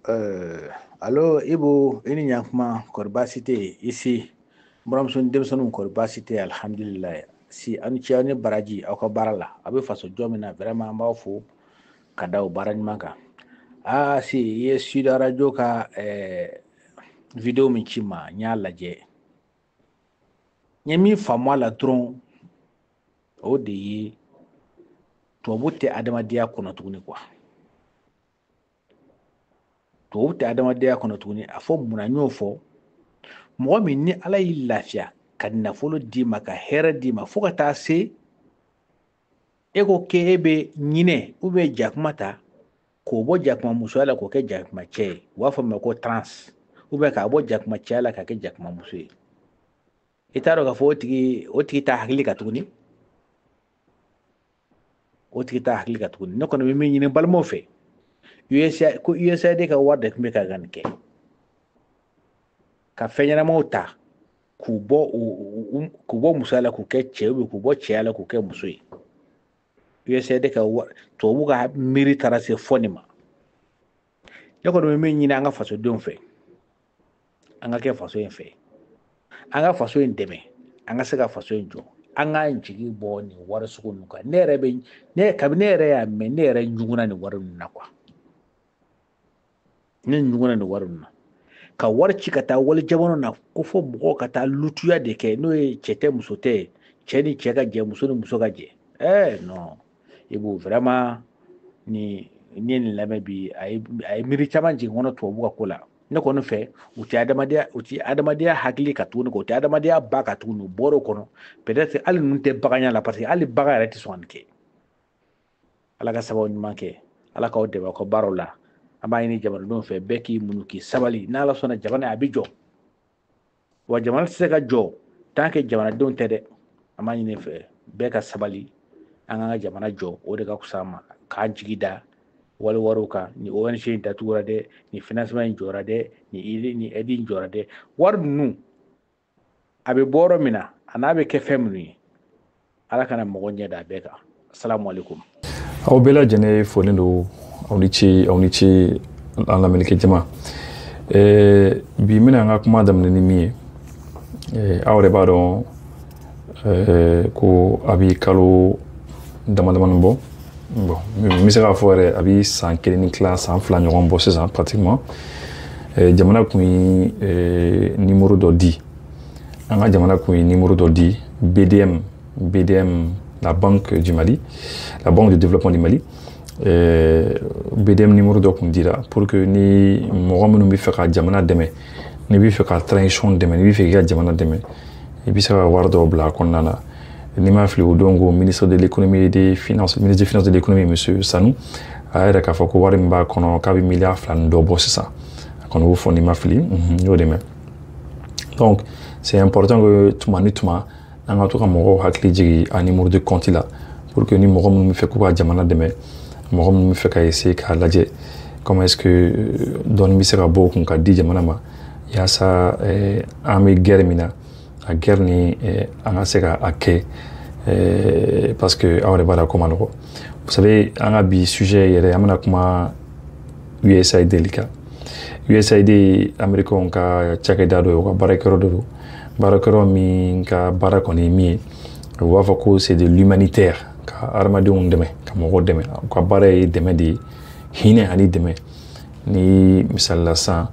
Alo Ibu, ini Nyankuma Korbasite isi Bramson Demson Korbasite alhamdulillah. Si anu ci anu baraji ako barala abe faso jomina vraiment mbaw fu kadaw barani maka. Si ye sida radio ka video min cima nya laje. Nyami famwa la dron o de yi to bote adamadiya kono tuguni kwa. To bote adamadiya kono tuguni afo munanyo fo mo min ni ala yi lafiya ka nafolo di maka hera di ma fo ka taa se eko ke ebe nyine ube jakmata ko bo jakma muso ala ko ke jakma che wa fo me ko trans ube ka bo jakma che ala ka ke jakma muso itaro ka fo otiki ta hakili ka tuguni otiki ta hakili ka tuguni no kono mi nyine balmo fe USA de ka warde kumbe ka ganke ka fenyana mota kubo musala ku ke chewe kubo cheala ku ke musui USA de ka to buga miri tarase fonima yako do me nyina nga faso don fe anga ke faso en fe anga faso en deme anga sega faso en jo anga njigi bo ni war suku nuka nere be ne kabinere ya me nere njuguna ni warun na kwa ne njuguna ni warun na ka warci ka ta wal jamono na kofo bugo ka ta lutuya de ke no e chete musote cheni cheka je muso ni muso ka je non Ibu vraiment ni lame bi ay miri chamanji ngono to buga kula ne kono fe uti adamadiya hakili ka tunu ko uti adamadiya ba ka tunu boro kono peut-être ali nunte baganya la parce que ali baga reti sonke ala ka sabo manke ala ka odde ba ko barola amba ini jamana don fe beki munuki sabali na la sona jamana abijo wa jamana se ka jo tanke jamana don tede amba ini fe beka sabali anga jamana jo o de ka kusama ka jigida wala waruka ni ONG datura de ni financement jora de ni edin jora de warnu abe boro mina anabe ke femni ala kana mogonya da beka assalamu alaikum aw bela jene fonendo awnici an lamɛnnikɛ jama bi mina nga kuma daminɛ ni min ye aw yɛrɛ b'a dɔn ko a bi kalo damadamanin bɔ bon n bɛ se k'a fɔ yɛrɛ a bi san 1 ni tila san 2 ɲɔgɔn bɔ sisan pratiquement jamana kun ye numéro dɔ di an ka jamana kun ye numéro dɔ di BDM la Banque du Mali, la Banque de développement du Mali. BDM numéro dɔ kun dira pour que ni mɔgɔ minnu bɛ fɛ ka jamana dɛmɛ ni bɛ fɛ ka transition dɛmɛ ni bɛ fɛ k'i ka jamana dɛmɛ i bɛ se ka wari dɔw bila a kɔnɔna na ni m'a fili o don ko ministre de l'économie et des finances ministre des finances et de l'économie monsieur Sanu a yɛrɛ k'a fɔ ko wari min b'a kɔnɔ k'a bɛ miliyari 2 ni dɔ bɔ sisan a kɔni b'o fɔ ni m'a fili n y'o de mɛn donc c'est important que tuma ni tuma an ka to ka mɔgɔw hakili jigin a numéro de compte la pour que ni mɔgɔ minnu bɛ fɛ k'u ka jamana dɛmɛ mɔgɔ minnu bɛ fɛ ka essayer k'a lajɛ comment est-ce que dɔɔni bɛ se ka bɔ o kun ka di jamana ma yaasa an bɛ guerre min na a guerre ni an ka se ka a kɛ parce que aw yɛrɛ b'a la ko man nɔgɔ vous savez an ka bi sujet yɛrɛ an bɛna kuma USAID de kan USAID américain ka cakɛda dɔ ye o ka baarakɛyɔrɔ dɔ don baarakɛyɔrɔ min ka baara kɔni ye min ye u b'a fɔ ko c'est de l'humanitaire ka adamadenw dɛmɛ ka mɔgɔw dɛmɛ u ka baara ye dɛmɛ de ye hinɛ ani dɛmɛ ni misalila sisan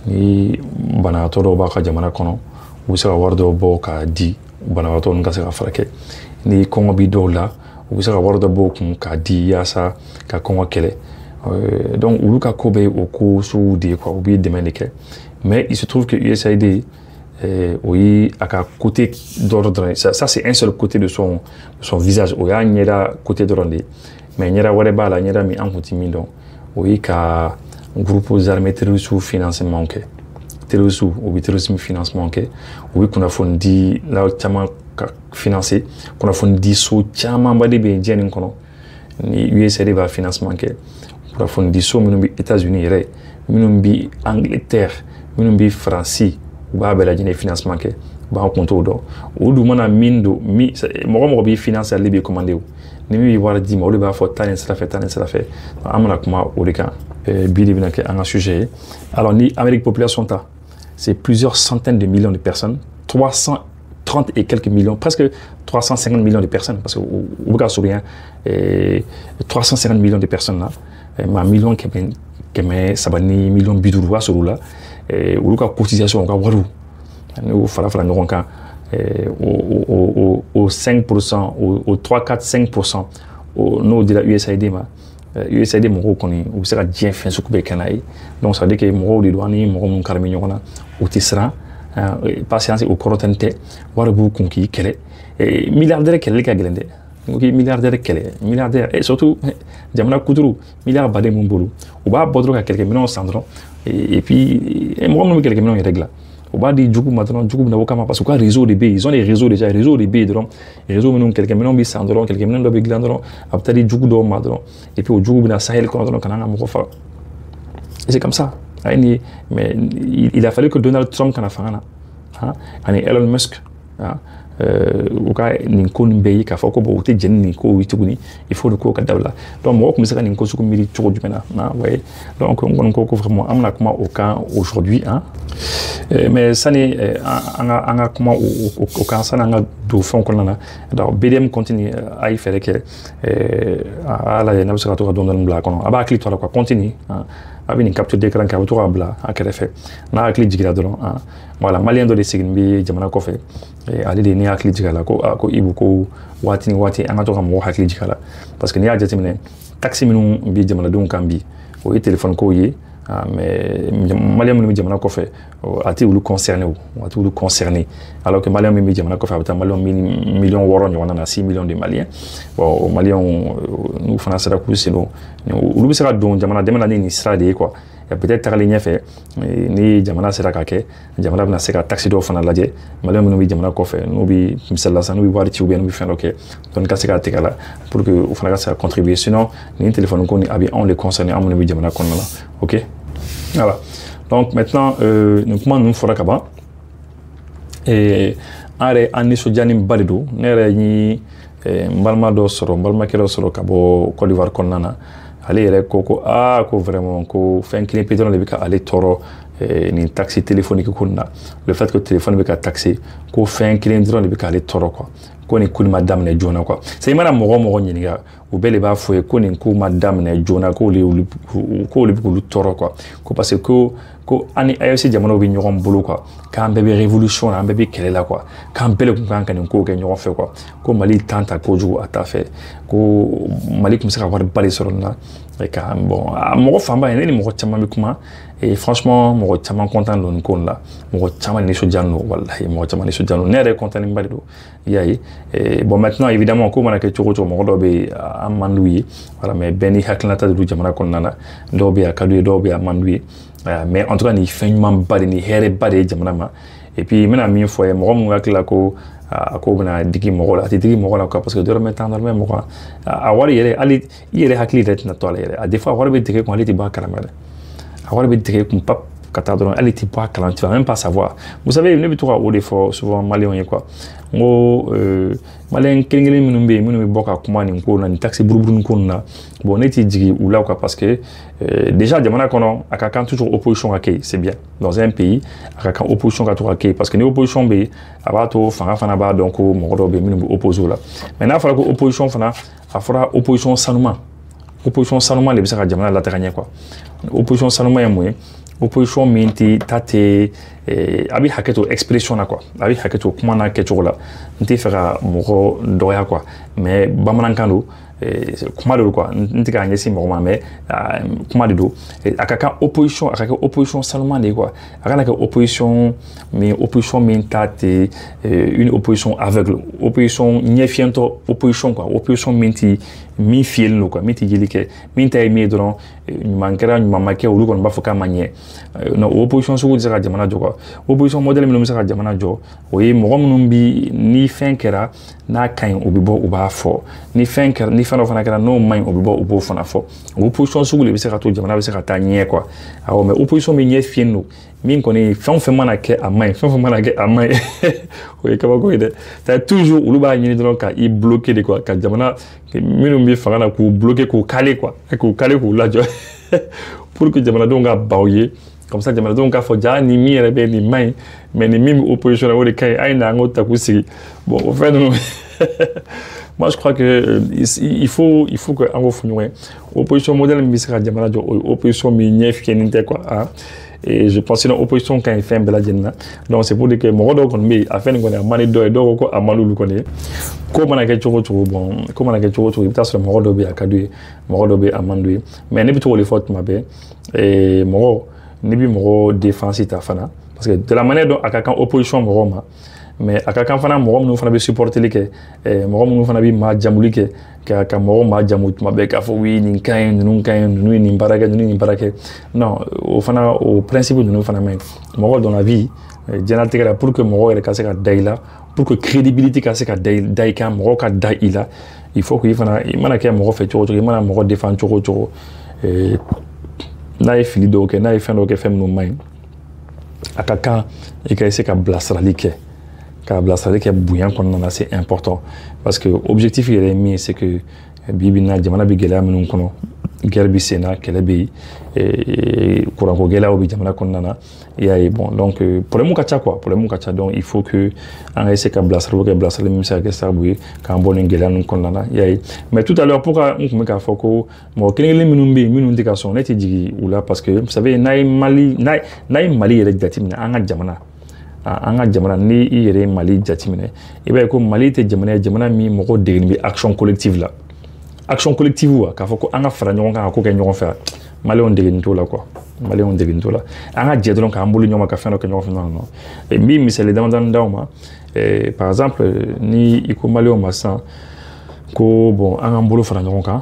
ni banabaatɔ dɔw b'a ka jamana kɔnɔ u bɛ se ka wari dɔw bɔ k'a di banabaatɔ ninnu ka se ka furakɛ ni kɔngɔ bɛ dɔw la u bɛ se ka wari dɔ bɔ o kun k'a di yaasa ka kɔngɔ kɛlɛ donc olu ka ko bɛ o ko sugu de ye quoi u bɛ dɛmɛ de kɛ mais il se trouve que USAID oui, à côté d'ordre, ça c'est un seul côté de son visage. Il y a un côté d'ordre, mais il y a un mi en continu donc. Oui, qu'un groupe armés terroristes financement que terroristes ou terrorisme financement que oui qu'on a fourni là tellement financé qu'on a fourni sous tellement bas de bien ni kono ni USAID va financement que qu'on a fourni sous minumbi États-Unis minumbi Angleterre minumbi France u b'a bɛɛ lajɛlen financement kɛ b'a compte do o du mana min do mi mo bi finance ali bi commandé ni mi wara di ma o ba fo tan sera fait amana kuma o de kan bili bina ke un sujet alors ni Amérique population ta c'est plusieurs centaines de millions de personnes 330 et quelques millions presque 350 millions de personnes parce que au cas bien 350 millions de personnes là ma million keme sabani million bidurwa sur là ou ka cotisation ka waru nous fala nous kan au 5% au 3 4 5% au no de la USAID ma USAID mo ko ni ou sera bien fin sukube kanai donc ça veut dire que mo di douani mo mon karmi nyona ou tisra patience au corotente waru konki kele milliardaire kele ka gelende ok milliardaire kele milliardaire et surtout jamana kuduru milliard bade mon bolo ou ba bodro ka quelques millions sandro et puis mo mo quelques millions règle au bas du coup maintenant du coup na wakama parce que réseau de B ils ont les réseaux déjà réseau de B donc réseau maintenant quelques millions bi sandro quelques millions de glandro après du coup do madro et puis au du coup na Sahel quand on kana mo fa c'est comme ça mais il a fallu que Donald Trump kana fangana hein ani Elon Musk hein uka ninko nbeyi ka fako bo te jen ninko wituguni il faut ko ka dawla donc mo ko misaka ninko suku miri tchoko jumena na ouais donc on ko vraiment amna kuma aucun aujourd'hui hein mais ça n'est anga kuma aucun ça nga do fond ko na donc BDM continue à y faire que à la na saka to do ndon bla kono aba clip to quoi continue hein abi ni capture d'écran ka to bla a kere fait na clip jigira don hein voilà malien do de signi jamana ko fait ali de ni akli jigala ko ibu ko wati anga to kam akli jigala parce que ni ajati mine taxi minu bi jamana dum kambi o téléphone ko yi mais malien mi jamana ko fait ati wulu concerné alors que malien mi jamana ko fait ata malien million woro ni wana na 6 millions de maliens bon malien nous français da ku sino ulu bi sera don jamana demana ni strade quoi et peut-être taralinya fait ni jamana sera kake jamana na sera taxi do fana laje malien mi jamana ko fait no bi misalla sa no bi wari ci ou bien no bi fin ok donc ka sera tekala pour que au fana ça contribuer sinon ni téléphone ko ni abi on les concerné amone mi jamana ko na ok voilà donc maintenant nous comment nous fera kaba et are ani so janim balido nere ni mbalma do soro mbalma kelo soro kabo Côte d'Ivoire konnana aller yɛrɛ ko vraiment ko fɛn kelen pe dɔrɔn de bɛ ka ale tɔɔrɔ ni taxi téléphonique ko na le fait que téléphone bɛ ka taxi ko fɛn kelen dɔrɔn de bɛ ka ale tɔɔrɔ quoi ko nin ko ma daminɛ joona quoi c'est i mana mɔgɔ ɲininka u bɛɛ de b'a fɔ ye ko nin ko ma daminɛ joona k'olu bɛ k'olu tɔɔrɔ quoi ko parce que ko ani AES jamanaw bɛ ɲɔgɔn bolo quoi k'an bɛɛ bɛ révolution na an bɛɛ bɛ kɛlɛ la quoi k'an bɛɛ de kun kan ka nin ko kɛ ɲɔgɔn fɛ quoi ko Mali tan ta kojugu a t'a fɛ ko Mali tun bɛ se ka wari ba de sɔrɔ nin na ka bon mɔgɔ fanba ye ne ni mɔgɔ caman bɛ kuma et franchement mɔgɔ caman content don nin ko in la mɔgɔ caman nisɔndiya don walahi mɔgɔ caman nisɔndiya don ne yɛrɛ content ba de don i y'a ye bon maintenant évidemment ko mana kɛ cogo o cogo mɔgɔ dɔw bɛ an man d'u ye voilà mais bɛɛ ni hakilinata de don jamana kɔnɔna na dɔw bɛ yen a ka d'u ye dɔw bɛ yen a man d'u ye mais en tout cas nin fɛn ɲuman ba de ni hɛrɛ ba de ye jamana ma et puis n bɛna min fɔ ye mɔgɔ minnu hakili la ko a ko bɛna digi mɔgɔ la a tɛ digi mɔgɔ la quoi parce que dɔrɔmɛ tan dɔrɔmɛ mugan a wari yɛrɛ hali i yɛrɛ hakili yɛrɛ tɛna to a la yɛrɛ a des fois a wari bɛ tigɛ kun ale tɛ bɔ a kalama dɛ a wari bɛ tigɛ kun pap ka taa dɔrɔn hali tɛ bɔ a kalama tu vas même pas savoir vous savez ne bɛ to ka o de fɔ souvent maliyɛnw ye quoi n ko maliyɛn kelen-kelen minnu bɛ yen minnu bɛ bɔ ka kuma nin ko na nin taxi buruburu ko nin na bon ne tɛ jigin u la quoi parce que déjà jamana kɔnɔ a ka kan toujours opposition ka kɛ yen c'est bien dans un pays a ka kan opposition ka to ka kɛ yen parce que ni opposition bɛ yen a b'a to fanga fana b'a dɔn ko mɔgɔ dɔw bɛ yen minnu bɛ opposé o la mais n'a fɔra ko opposition fana a fɔra opposition sanuman de bɛ se ka jamana lataga ɲɛ quoi opposition sanuman ye mun ye opposition min tɛ taa tɛ a bɛ hakɛ to expression na quoi a bɛ hakɛ to kuma n'a kɛcogo la n tɛ fɛ ka mɔgɔ dɔgɔya quoi mais bamanankan don kuma de don quoi n tɛ k'a ɲɛsin mɔgɔ ma mais kuma de don a ka kan opposition a ka kɛ opposition sanuman de ye quoi a kana kɛ opposition min ta tɛ une opposition aveugle opposition ɲɛfiyɛntɔ opposition quoi opposition min tɛ min fiyɛlen don quoi min tɛ yeli kɛ min ta ye min ye dɔrɔn ɲuman kɛra ɲuman ma kɛ olu kɔni b'a fɔ k'a ma ɲɛ non opposition sugu tɛ se ka jamana jɔ quoi opposition modèle minnu bɛ se ka jamana jɔ o ye mɔgɔ minnu bi ni fɛn kɛra n'a ka ɲi o bɛ bɔ u b'a fɔ ni fɛn dɔ fana kɛra n'o man ɲi o bɛ bɔ u b'o fana fɔ opposition sugu de bɛ se ka to jamana bɛ se ka taa ɲɛ quoi awɔ mais opposition bɛ ɲɛ fiyɛn don min kɔni fɛn o fɛn mana kɛ a maɲi fɛn o fɛn mana kɛ a maɲi o ye kabako ye dɛ c'est toujours olu b'a ɲini dɔrɔn ka i bloquer de quoi ka jamana minnu bɛ fanga la k'u bloquer k'u caler quoi k'u caler k'u lajɔ pour que jamanadenw ka baw ye comme ça jamanadenw k'a fɔ ja ni min yɛrɛ bɛ nin maɲi mais ni min bɛ opposition la o de ka ɲi a ye na an k'o ta k'u sigi bon o fɛn ninnu moi je crois que il faut que an k'o fɔ ɲɔgɔn ye opposition modèle min bɛ se ka jamana jɔ o ye opposition min ɲɛ fiyɛni tɛ quoi ah. Et je pense que l'opposition quand il fait un bel agenda. Donc c'est pour dire que mon rôle qu'on met à faire une bonne amani d'or et d'or quoi amani le connaît. Comment on a quelque chose bon, comment on a quelque chose il peut être mon rôle d'obé à cadoué, mon rôle d'obé à mandoué. Mais n'est pas trop les fautes ma bé et mon rôle n'est pas mon rôle défensif à fana parce que de la manière dont à quelqu'un opposition mon rôle mais à quelqu'un fana mon rôle nous fana be supporter les que mon rôle nous fana be ma jamuli que ka mɔgɔ ma jamu tuma bɛɛ k'a fɔ oui nin ka ɲi ninnu ka ɲi ninnu ye nin baara kɛ ninnu ye nin baara kɛ non o fana o principe ninnu fana man ɲi mɔgɔ dans la vie diɲɛlatigɛ la pour que mɔgɔ yɛrɛ ka se ka da i la pour que crédibilité ka se ka da i kan mɔgɔ ka da i la il faut que i fana i mana kɛ mɔgɔ fɛ cogo o cogo i mana mɔgɔ défend cogo o cogo n'a ye fili dɔw kɛ n'a ye fɛn dɔw kɛ fɛn minnu man ɲi a ka kan i ka se ka bilasirali kɛ ka bilasirali kɛ bonya kɔnɔna na c'est important parce que objectif yɛrɛ ye min c'est que bibi na jamana bɛ gɛlɛya minnu kɔnɔ guerre bɛ sen na kɛlɛ bɛ yen kuranko gɛlɛyaw bɛ jamana kɔnɔna na i y'a ye bon donc problème ka ca quoi problème ka ca donc il faut que an ka essayer ka bilasiraliw kɛ bilasirali min bɛ se ka kɛ sababu ye k'an bɔ nin gɛlɛya ninnu kɔnɔna na i y'a ye mais tout à l'heure pourquoi n tun bɛ k'a fɔ ko mɔgɔ kelen-kelen minnu bɛ yen minnu tɛ ka sɔn ne tɛ jigin u la parce que vous savez n'a ye Mali yɛrɛ jateminɛ an ka jamana an ka jamana ni i yɛrɛ ye Mali jateminɛ i b'a ye ko Mali tɛ jamana ye jamana min mɔgɔ degelen bɛ action collective la action collective wa k'a fɔ ko an ka fara ɲɔgɔn kan ka ko kɛ ɲɔgɔn fɛ Maliyɛnw degelen t'o la quoi Maliyɛnw degelen t'o la an ka jɛ dɔrɔn k'an bolo ɲɔgɔn ka fɛn dɔ kɛ ɲɔgɔn fɛ non non n bɛ misali damadɔni d'aw ma par exemple ni i ko Maliyɛnw ma sisan ko bon an k'an bolo fara ɲɔgɔn kan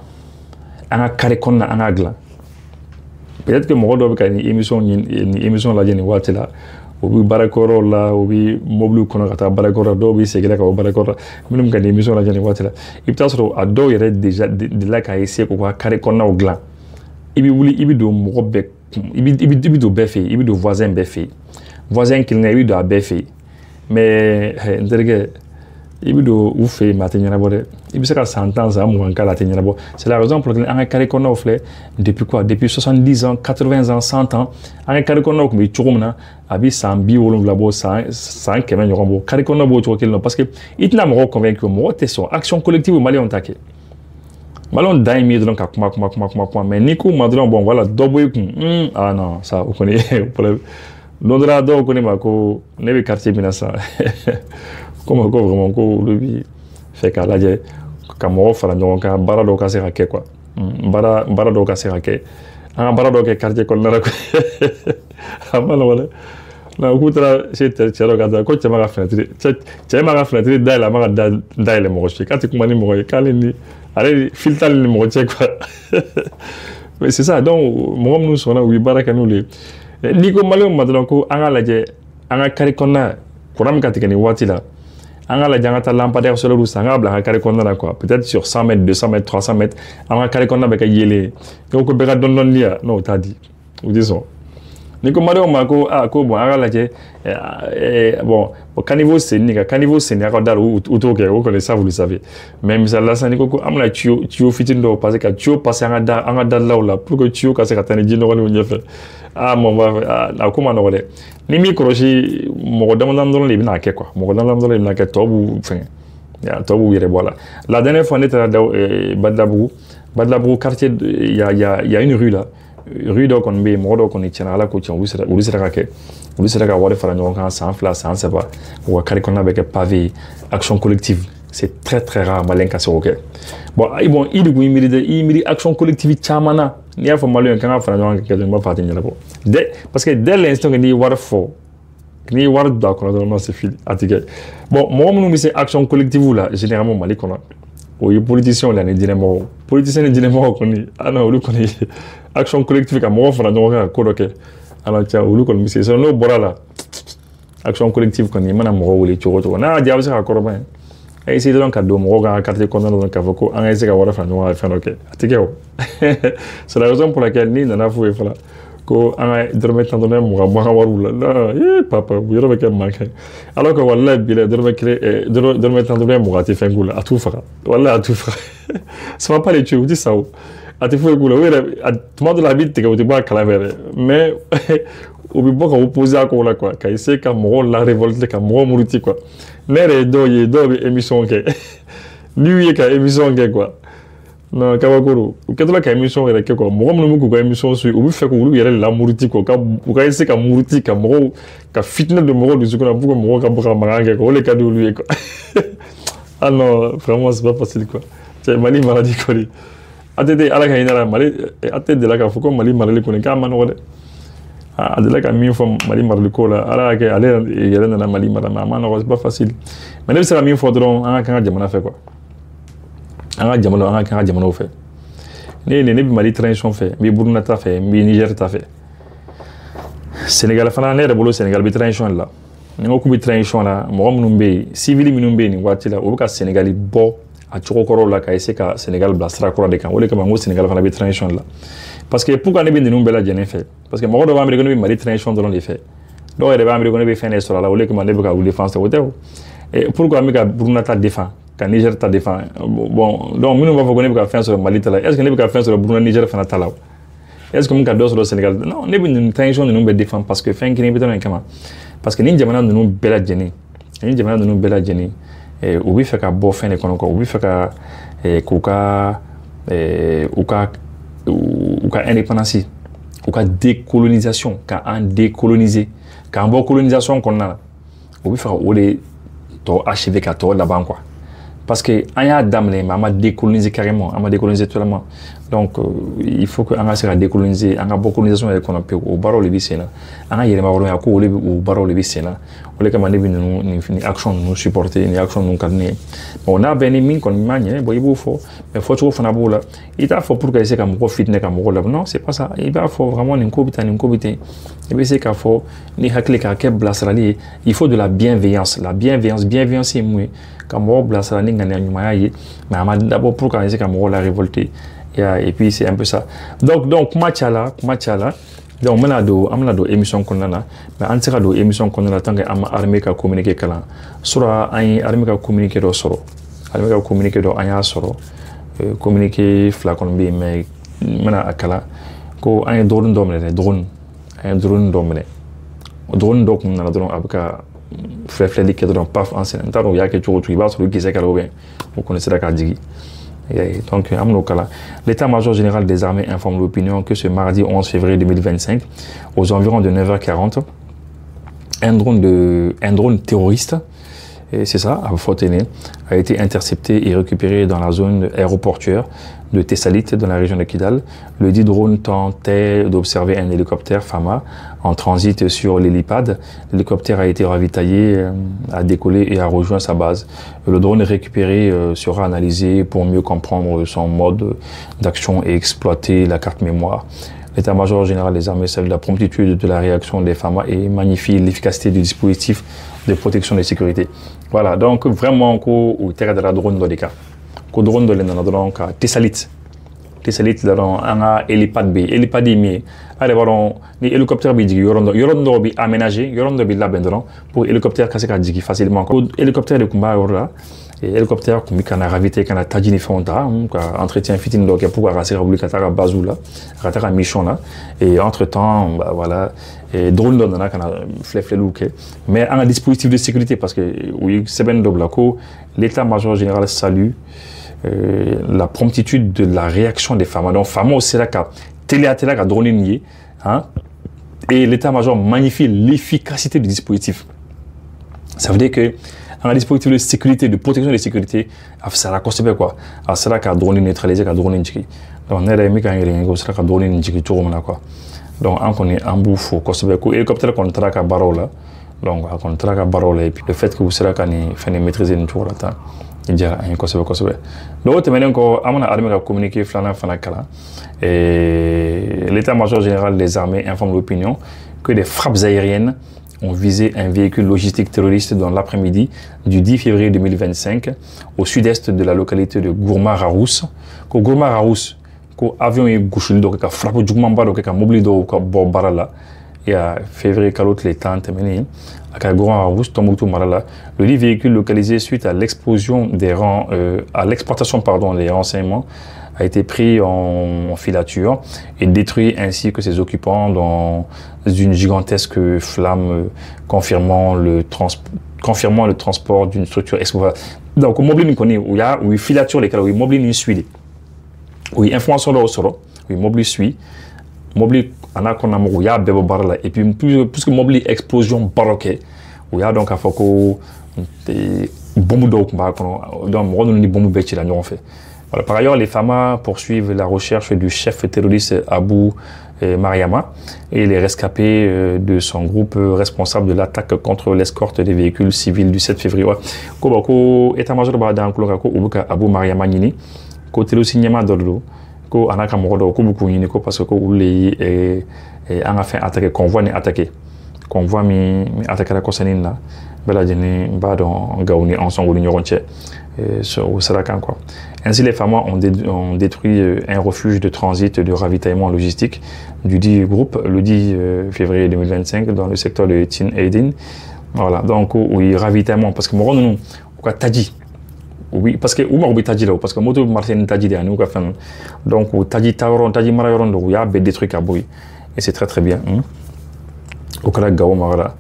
an ka carré kɔnɔna an k'a dilan peut-être que mɔgɔ dɔw bɛ ka nin émission lajɛ nin waati la u bɛ baarakɛyɔrɔw la u bɛ mobile kɔnɔ ka taa baarakɛyɔrɔ la dɔw bɛ segin ka bɔ baarakɛyɔrɔ la minnu bɛ ka nin émission lajɛ nin waati la i bɛ taa sɔrɔ a dɔw yɛrɛ déjà delila k'a essayer k'u ka carré kɔnɔnaw dilan i bɛ wuli i bɛ don mɔgɔ bɛɛ i bɛ don bɛɛ fɛ yen i bɛ don voisin bɛɛ fɛ yen voisin kelen i bɛ don a bɛɛ fɛ yen mais n terikɛ i bɛ don u fɛ yen mais a tɛ ɲɛnabɔ dɛ i bɛ se ka san 10 san 20 k'a la a tɛ ɲɛnabɔ c'est la raison pour laquelle an ka carré kɔnɔnaw filɛ depuis quoi depuis 70 ans 80 ans 100 ans an ka carré kɔnɔnaw tun bɛ cogo min na a bɛ san 70 bɔ san 100 ɲɔgɔn bɔ carré kɔnɔnaw b'o cogo kelen na parce que i tɛna mɔgɔw convaincre mɔgɔ tɛ sɔn action collective Maliyɛnw ta kɛ Maliyɛnw dan ye min ye dɔrɔn ka kuma mais n'i ko ma dɔrɔn bon voilà dɔ bɔ i kun ah non ça o kɔni problème don dɔ la dɔw ko ne ma ko ne bɛ quartier min na sisan ko vraiment ko olu bɛ fɛ k'a lajɛ ka mɔgɔw fara ɲɔgɔn kan baara dɔw ka se ka kɛ quoi baara dɔw ka se ka kɛ an ka baara dɔw kɛ quartier kɔnɔna la quoi a ma nɔgɔn dɛ non k'u taara se cɛ dɔ ka taa ko cɛ ma ka fenêtre cɛ ma ka fenêtre dayɛlɛ a ma ka dayɛlɛ mɔgɔ si k'a tɛ kuma ni mɔgɔ ye k'ale ni ale fil t'ale ni mɔgɔ cɛ quoi mais c'est ça donc mɔgɔ minnu sɔnna u bɛ baara kɛ n'olu ye n'i ko Maliyɛnw ma dɔrɔn ko an ka lajɛ an ka carré kɔnɔna courant min ka tigɛ nin waati la an ka lajɛ an ka taa lampadaire solaire san an ka bila an ka carré kɔnɔna la quoi peut-être sur 100 mètres 200 mètres 300 mètres an ka carré kɔnɔna bɛ kɛ yeelen n'o ko bɛɛ ka dɔɔni di yan non o t'a di u tɛ sɔn ni ko Maliyɛnw ma ko ko bon an ka lajɛ bon caniveau senni ka caniveau senni a ka da la u t'o kɛ o kɔni ça vous le savez mais misali la sisan ni ko an bɛna tuyau fitinin dɔw passer ka tuyau passer an ka dalilaw la pour que tuyau ka se ka taa ni ji nɔgɔlenw ɲɛfɛ mon b'a a ko ma nɔgɔ dɛ ni m'i kɔlɔsi mɔgɔ damadama dɔrɔn de bɛna kɛ quoi mɔgɔ damadama dɔrɔn de bɛna kɛ tɔw b'u fɛngɛ tɔw b'u yɛrɛ bɔ a la la dernière fois ne taara Badilabugu quartier il y a une rue là rue dɔw kɔni bɛ yen mɔgɔ dɔw kɔni tiɲɛna Ala ko tiɲɛ olu sera ka kɛ olu sera ka wari fara ɲɔgɔn kan san 2 san 3 u ka carré kɔnɔna bɛ kɛ pavé action collective c'est très très rare Maliyɛn ka se k'o kɛ bon i de kun y'i miiri action collective caman na n'i y'a fɔ Maliyɛn kan ka fara ɲɔgɔn kan kɛ dɔrɔn i b'a fɔ a tɛ ɲɛnabɔ parce que dès l'instant que n'i ye wari fɔ n'i ye wari don a kɔnɔ dɔrɔn non c'est fini a tɛ kɛ bon mɔgɔ minnu bɛ se action collective la généralement Mali kɔnɔ o ye politiciens la ni diinɛmɔgɔw politiciens ni diinɛmɔgɔw kɔni non olu kɔni action collective ka mɔgɔw fara ɲɔgɔn kan ka ko dɔ kɛ ala cɛ olu kɔni bɛ se sinon n'o bɔra la action collective kɔni i mana mɔgɔ wele cogo o cogo n'a y'a diya a bɛ se ka kɔrɔba ye a essayer dɔrɔn ka don mɔgɔw ka quartier kɔnɔna dɔrɔn k'a fɔ ko an ka essayer ka wari fara ɲɔgɔn kan fɛn dɔ kɛ a tɛ kɛ o c'est la raison pour laquelle n'i nana f'u ye fana ko an ka dɔrɔmɛ tan dɔrɔmɛ mugan bɔ an ka wariw la non papa yɔrɔ bɛ kɛ manqué alors que wallahi bilahi dɔrɔmɛ kelen dɔrɔmɛ tan dɔrɔmɛ mugan tɛ fɛn k'u la a t'u faga wallahi a t'u faga ça va pas les tuer u tɛ sa o a tɛ foyi k'u la o yɛrɛ tuma dɔ la a b'i tigɛ u tɛ bɔ a kalama yɛrɛ mais u bɛ bɔ ka opposer a ko la quoi ka essayer ka mɔgɔw la révolter ka mɔgɔw muruti quoi ne yɛrɛ ye dɔw bɛ émission kɛ n'i y'u ye ka émission kɛ quoi non kabakoro u kɛtɔla ka émission yɛrɛ kɛ quoi mɔgɔ minnu bɛ k'u ka émission suit u bɛ fɛ k'olu yɛrɛ lamuruti quoi u ka essayer ka muruti ka mɔgɔw ka fitinɛ don mɔgɔw dusukun na pour que mɔgɔw ka bɔ ka mankan kɛ quoi o de ka di olu ye quoi ah non vraiment c'est pas facile quoi cɛ Mali marali kɔni a tɛ ala ka hinɛ la Mali a tɛ deli k'a fɔ ko Mali marali kɔni k'a ma nɔgɔ dɛ a delila ka min fɔ Mali marali ko la ala y'a kɛ ale yɛrɛ nana Mali mara mais a ma nɔgɔ c'est pas facile mais ne bɛ se ka min fɔ dɔrɔn an ka kan ka jamana fɛ quoi an ka kan ka jamanaw fɛ ne bɛ Mali transition fɛ n bɛ Burkina ta fɛ n bɛ Niger ta fɛ Sénégal fana ne yɛrɛ bolo Sénégal bɛ transition la ni n ko k'u bɛ transition la mɔgɔ minnu bɛ yen civil minnu bɛ yen nin waati la o bɛ ka Sénégal bɔ a cogo kɔrɔw la ka essayer ka Sénégal bila sira kura de kan o de kama n ko Sénégal fana bɛ transition la parce que pourquoi ne bɛ ninnu bɛɛ lajɛlen fɛ parce que mɔgɔ dɔw b'an miiri ko ne bɛ Mali transition dɔrɔn de fɛ dɔw yɛrɛ b'an miiri ko ne bɛ fɛn de sɔrɔ a la o de kama ne bɛ ka wuli défense o tɛ o pourquoi an bɛ ka Burkina ta défend ka Niger ta défend bon donc minnu b'a fɔ ko ne bɛ ka fɛn sɔrɔ Mali ta la est ce que ne bɛ ka fɛn sɔrɔ Burkina Niger fana ta la o est ce que n bɛ ka dɔ sɔrɔ Sénégal non ne bɛ nin transition ninnu bɛɛ défend parce que fɛn kelen bɛ taa nin kama parce que nin jamana ninnu bɛɛ lajɛlen u bɛ fɛ ka bɔ fɛn de kɔnɔ quoi u bɛ fɛ ka k'u ka indépendance u ka décolonisation ka an décoloniser k'an bɔ colonisation kɔnɔna na u bɛ fɛ ka o de tɔ achever ka tɔ laban quoi parce que an y'a daminɛ mais an ma décoloniser carrément an ma décoloniser totalement donc il faut que an ka se ka décoloniser an ka bɔ colonisation yɛrɛ kɔnɔ pewu o baaraw de bɛ sen na an ka yɛlɛma hɔrɔnya ko o baaraw de bɛ sen na o de kama ne bɛ nin action ninnu supporter ni action ninnu ka di ne ye bon n'a bɛɛ ni min kɔni ma ɲɛ bon i b'o fɔ mais fɔcogo fana b'o la i t'a fɔ pour que essayer ka mɔgɔ fitinɛ ka mɔgɔ la non c'est pas ça i b'a fɔ vraiment nin ko bɛ tan nin ko bɛ ten i bɛ se k'a fɔ ni hakili k'a kɛ bilasirali ye il faut de la bienveillance bienveillance ye mun ye ka mɔgɔw bilasira ni ŋaniya ɲumanya ye mais a ma dabɔ pour que essayer ka mɔgɔw la révolter et puis c'est un peu ça donc kuma caya la donc an bɛna don émission kɔnɔna na mais an tɛ se ka don émission kɔnɔna na tant que an ma armée ka communiqué kalan soit an ye armée ka communiqué dɔ sɔrɔ an y'a sɔrɔ communiqué fila kɔni bɛ yen mais n bɛna a kalan ko an ye drone dɔ minɛ dɛ drone o drone dɔ kun nana dɔrɔn a bɛ ka filɛli kɛ dɔrɔn paf an sɛnɛ n t'a dɔn u y'a kɛ cogo o cogo i b'a sɔrɔ u kisɛ kɛra ou bien o kɔni sera k'a jigin. Donc, l'état-major général des armées informe l'opinion que ce mardi 11 février 2025, aux environs de 9h40, un drone terroriste, et c'est ça, à Fortené, a été intercepté et récupéré dans la zone aéroportuaire de Tessalit, dans la région de Kidal. Le dit drone tentait d'observer un hélicoptère FAMA en transit sur l'hélipad. L'hélicoptère a été ravitaillé, a décollé et a rejoint sa base. Le drone récupéré sera analysé pour mieux comprendre son mode d'action et exploiter la carte mémoire. L'état-major général des armées salue la promptitude de la réaction des FAMA et magnifie l'efficacité du dispositif de protection de sécurité. Voilà, donc vraiment, au terrain de la drone dans les cas. Ko drone dɔ le nana dɔrɔn ka Tessalit dɔrɔn an ka hélipad bɛ yen hélipad ye min ye a yɛrɛ b'a dɔn ni hélicoptère bɛ jigin yɔrɔ dɔ bɛ aménager yɔrɔ dɔ bɛ labɛn dɔrɔn pour hélicoptère ka se ka jigin facilement ko hélicoptère de tun b'a yɔrɔ la hélicoptère tun bɛ ka na raviter ka na taji ni fɛnw ta ka entretien fitinin dɔ kɛ pour que a ka se ka wuli ka taa ka base la a ka taa ka mission na et entre temps voilà drone dɔ nana ka na filɛfilɛliw kɛ mais an ka dispositif de sécurité parce que u ye sɛbɛnni dɔ bila ko l'état-major général salue la promptitude de la réaction des femmes. Donc, femmes aussi là ka télé ka drone nié, hein, et l'état-major magnifie l'efficacité du dispositif. Ça veut dire que un dispositif de sécurité, de protection de sécurité, ça la conserve quoi. Alors c'est là ka drone neutralisé, ka drone njiki. Donc, n'est pas quand il y a ça ka drone njiki tout comme quoi. Donc, on connaît un bout faux conserve quoi. Hélicoptère qu'on traque à barreau là. Donc, on traque à barreau là et puis le fait que vous serez quand il fait maîtriser une tour là. Donc, l'état-major général des armées informe l'opinion que des frappes aériennes ont visé un véhicule logistique terroriste dans l'après-midi du 10 février 2025 au sud-est de la localité de Gourma-Rarousse. Gourma-Rarousse, ko avion ye gosili dɔ kɛ ka frappe jugumanba dɔ kɛ ka mobili dɔw ka bɔ baara la et à février kalo tile 10 tɛmɛnen a ka gɔrɔn a Tombouctou mara la le dit véhicule localisé suite à l'explosion des rangs à l'exploitation pardon des renseignements a été pris en filature et détruit ainsi que ses occupants dans une gigantesque flamme confirmant le transport d'une structure explosive. Donc mobile ni connaît où il y a où filature les cas où mobile ni suit où information là au sort où mobile suit mobile en a qu'on a où il y a bébé bar là et puis plus que mobile explosion baroque où il y a donc à faut que bombe d'eau donc on ni bombe bête là on fait. Voilà. Par ailleurs, les FAMA poursuivent la recherche du chef terroriste Abou Mariama et les rescapés de son groupe responsable de l'attaque contre l'escorte des véhicules civils du 7 février. Ko état-major ba dan ko ko ubuka Abou Mariama nyini ko telo signema dolo ko anaka modo ko buku nyini ko parce que ko uli en a fait attaquer convoi ni attaquer convoi mi attaquer la kosanina bela jeni ba don gauni en son gulu nyoronche au Sarakan quoi. Ainsi, les FAMA ont détruit un refuge de transit de ravitaillement logistique du dit groupe le 10 février 2025 dans le secteur de Tin Aydin. Voilà, donc oui, ravitaillement, parce que moi, nous, on a tadji. Oui, parce que on a tadji là, parce que moi, tout marché n'est tadji là, nous, on a fait. Donc, tadji taron, tadji marayon, donc il y a des trucs à bouillir. Et c'est très très bien. Au cas où Mara.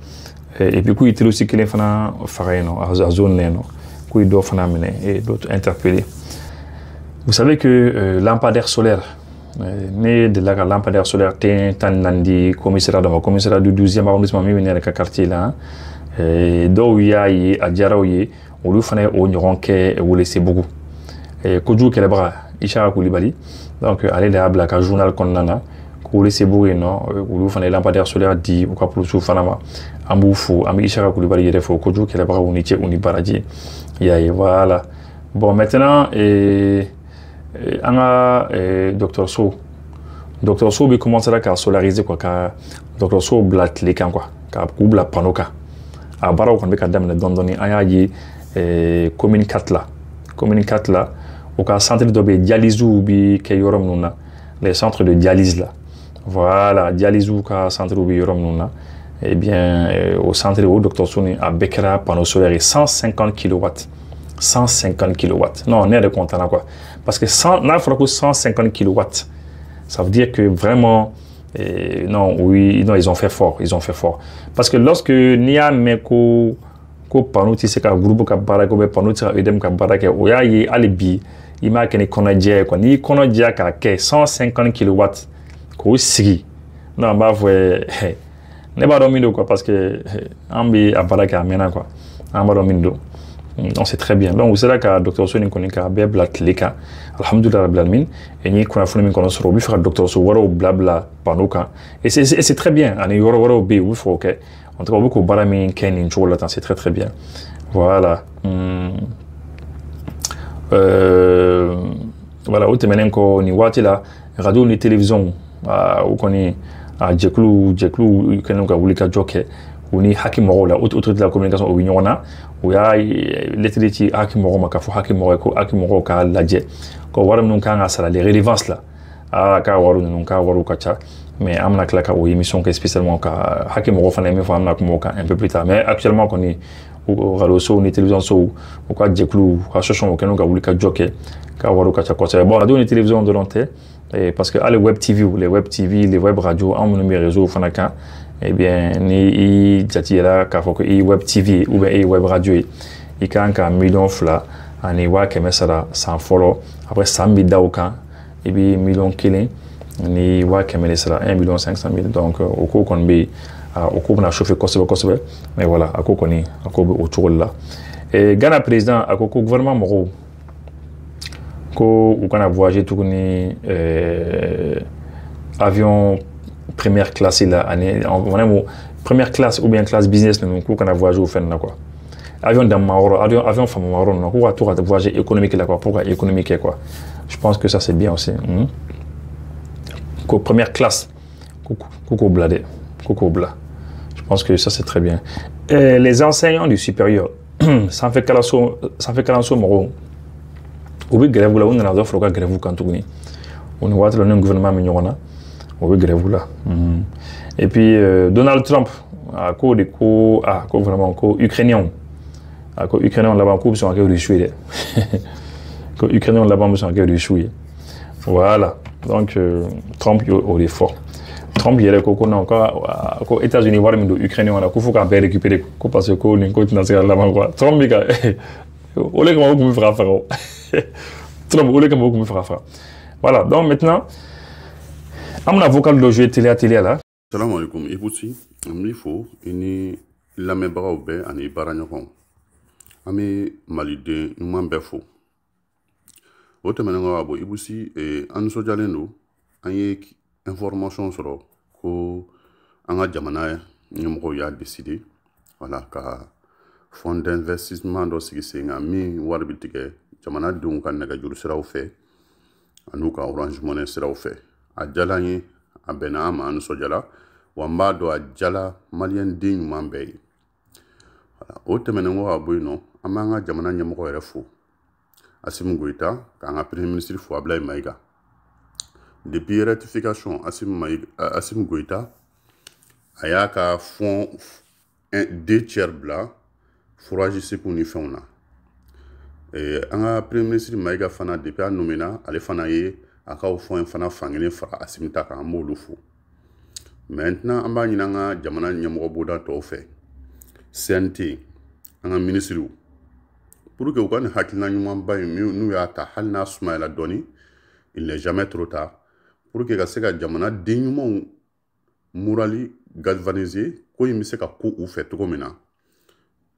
Et puis, il était aussi qu'il y a un zone, il doit et d'autres interpeller. Vous savez que lampadaire solaire, né de la lampadaire solaire, Tanandi, commissariat du 12e arrondissement, mais venir avec un quartier là, d'où il y a à Djaraouye, où il fallait au Nyoronke, où laisser beaucoup. Kodjou Kelebra, Ishara Koulibaly, donc allez là, Black journal qu'on a, où laisser beaucoup, non, où il fallait lampadaire solaire dit, ou Kapoussou Fanama, Amboufou, Ami Ishara Koulibaly, il faut Kodjou Kelebra, ou Niché, ou Nibaradji, voilà. Bon, maintenant, on a Dr So. Dr So, il commence à solariser quoi, car Dr So blat les camps quoi, car blat panoka. À Barao, on a dame dans donné un commune 4 là, commune 4 là, au cas centre de dialyse ou bi kayorom nuna, les centres de dialyse là. Voilà, dialyse ou cas centre ou bi yorom nuna. Eh bien, au centre où Dr So a Bekera panneau solaire 150 kW. 150 kW. Non, on est de content là quoi. Parce que 150 kW, ça veut dire que vraiment, non, oui, non, ils ont fait fort, ils ont fait fort. Parce que lorsque Nia Meko, ko panu ti se ka groupe ka bara ko be panu ti edem ka bara ke o ya yi alibi il m'a kene konaje ko ni konaje ka ke 150 kW ko sigi. Non, bah ouais. Ne ba do mindo quoi parce que ambi a bara ka mena quoi. Amba do mindo. Donc c'est très bien. Donc vous savez que Dr So ni konika be blatlika. Alhamdulillah rabbil alamin. Et ni kuna funu min kono so bi fa Dr So waro blabla panuka. Et c'est très bien. Ani waro be wi fo OK. En tout cas beaucoup barami ken in chola c'est très très bien. Voilà. Voilà, au temenen ko ni wati la radio ni télévision ou koni a jeklu kenu ka wulika joke ni hakim mo la autorité de la communication au uniona ou ya letriti hakim mo maka fo hakim mo ko hakim mo ka laje ko waram nun kan asala les relevances là a ka waru nun ka waru ka cha mais amna klaka o émission que spécialement ka hakim mo fa na me fa amna ko mo ka un peu plus tard mais actuellement ko ni ou radio so ni télévision so ou ka jeklu ka chochon kenu ka wulika joke ka waru ka cha ko bon radio ni télévision de l'onté parce que les web TV, les web radio, en mon réseau fanaka, eh bien, ni jatira ka foko web TV ou bien web radio, il kan ka million fla, ani wa kemesara sans follow, après 100 000 daoukan, et bien million killing, ni wa kemesara 1 500 000. Donc au cours qu'on be, au cours on a chauffé kosobe, mais voilà, à cours qu'on est, à cours autour là. Et Ghana président, à cours gouvernement moro. Ko on a voyagé tout ni avion première classe là année vraiment première classe ou bien classe business nous qu'on a voyagé au fin là quoi avion dans Mauro avion femme Mauro non quoi tout voyagé économique là quoi pourquoi économique quoi je pense que ça c'est bien aussi première classe coucou bladé coucou bla je pense que ça c'est très bien et les enseignants du supérieur ça fait calasso Mauro ou bien grève là on a offre grève quand tout ni on voit le gouvernement mignon on veut grève là. Et puis Donald Trump à cause de vraiment ukrainien. À cause ukrainien là-bas coupe sont encore réchoué. Que ukrainien là-bas sont encore réchoué. Voilà. Donc Trump il est fort. Trump il est encore aux États-Unis voir même ukrainien là qu'il faut qu'on récupérer parce que on est continent là-bas quoi. Trump il on est comme beaucoup faire Trump on est comme beaucoup faire. Voilà. Donc maintenant à mon avocat de jouer télé là. Salam alaikum. Ibuti, il faut une la membra oube ani baranyakon. Ami malide numan befo. Ote menenga abo ibusi an sojalendo anye information soro ko anga jamana nyomko ya décidé voilà ka fond d'investissement do sigi senga mi warbitige jamana dun kan naga juru siraw fe anuka Orange Money siraw fe a jalanye a benama an sojala wamba do a jala malien din mambe voilà ote menengo abo no amanga jamana nyomko refo Assimi Goïta, quand le Premier ministre Abdoulaye Maïga. Depuis la ratification Assimi Goïta, il y a un fonds 2 tiers blanc, forage pour nous faire. Et le Premier ministre Maïga fana depuis la nomination, il fana yé a ka fonds fana fangele fra Assimi Taka en mot fou. Maintenant, on va y aller jamana nyamoro boda tofe. CNT, un ministre pour que vous ayez hakilina nyuman ba nous ya ta halna Soumaïla doni il n'est jamais trop tard pour que ka jamana dignement morali galvaniser ko yimi se ka ko u fait to mina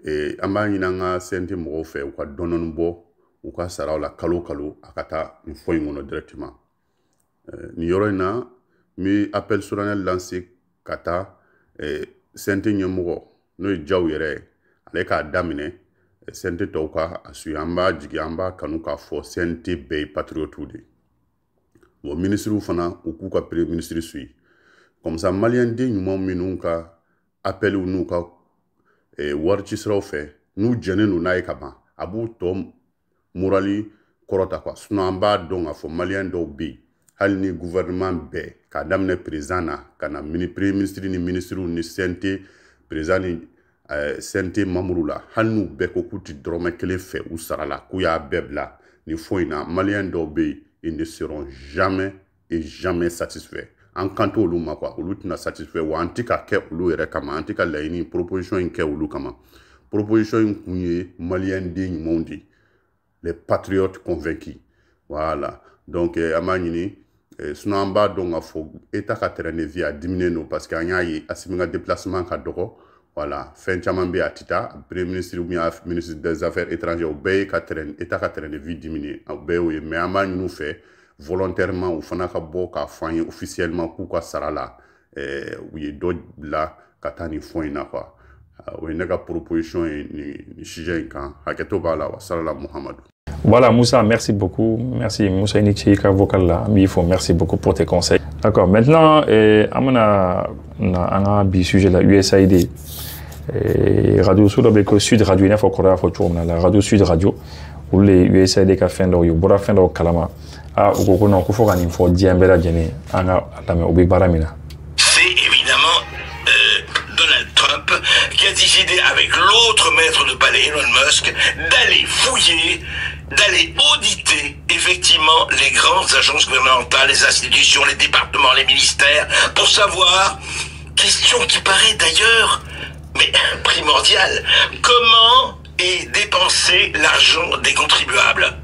et amba nyinanga senti mo fait ou ka donon bo ou ka sara la kalo akata une fois ngono directement ni yorona mi appel solennel lancé kata senti nyemo no jaw yere ale ka damine Sente toka asu amba jigi amba kanuka fo sente bay patriotu de wo ministre fana ou ka premier ministre sui comme ça malien de nyuma minunka appel ou nuka warchi sraw fe nu jene nu nay kama abu tom morali korota kwa sunu amba donga fo malien do bi hal ni gouvernement be ka damne président kana premier ministre ni ministre ni sente président sente mamurula hanu beko kuti drome kele fe ou sarala kuya bebla ni foina malien dobe ils ne seront jamais et jamais satisfaits en kanto olu makwa olu tina satisfait wa antika ke olu ere kama antika laini proposition ke olu kama proposition kunye malien digne mondi les patriotes convaincus voilà donc amanyini sunamba donga fo eta ka terene via diminuer no parce que anyayi asiminga déplacement ka doko voilà fin chamambe atita premier ministre ou bien ministre des affaires étrangères au bay katren état katren de vie diminuer au bay mais amany nous fait volontairement ou fana ka bo ka fanye officiellement pourquoi sarala oui do la katani foina quoi oui nega proposition ni chije kan haketo bala wa sarala Mohamed. Voilà Moussa, merci beaucoup. Merci Moussa Inichika vocal là. Merci beaucoup pour tes conseils. D'accord. Maintenant, amana un sujet la USAID. Radio Sud avec Sud Radio Nef okora fo chomna la Radio Sud Radio ou les USAID ka fendo yo bora fendo kalama a ukoko no ko fo kan info diambela jeni anga atame obi baramina. C'est évidemment Donald Trump qui a décidé avec l'autre maître de palais Elon Musk d'aller fouiller, d'aller auditer effectivement les grandes agences gouvernementales, les institutions, les départements, les ministères, pour savoir, question qui paraît d'ailleurs mais primordiale, comment est dépensé l'argent des contribuables?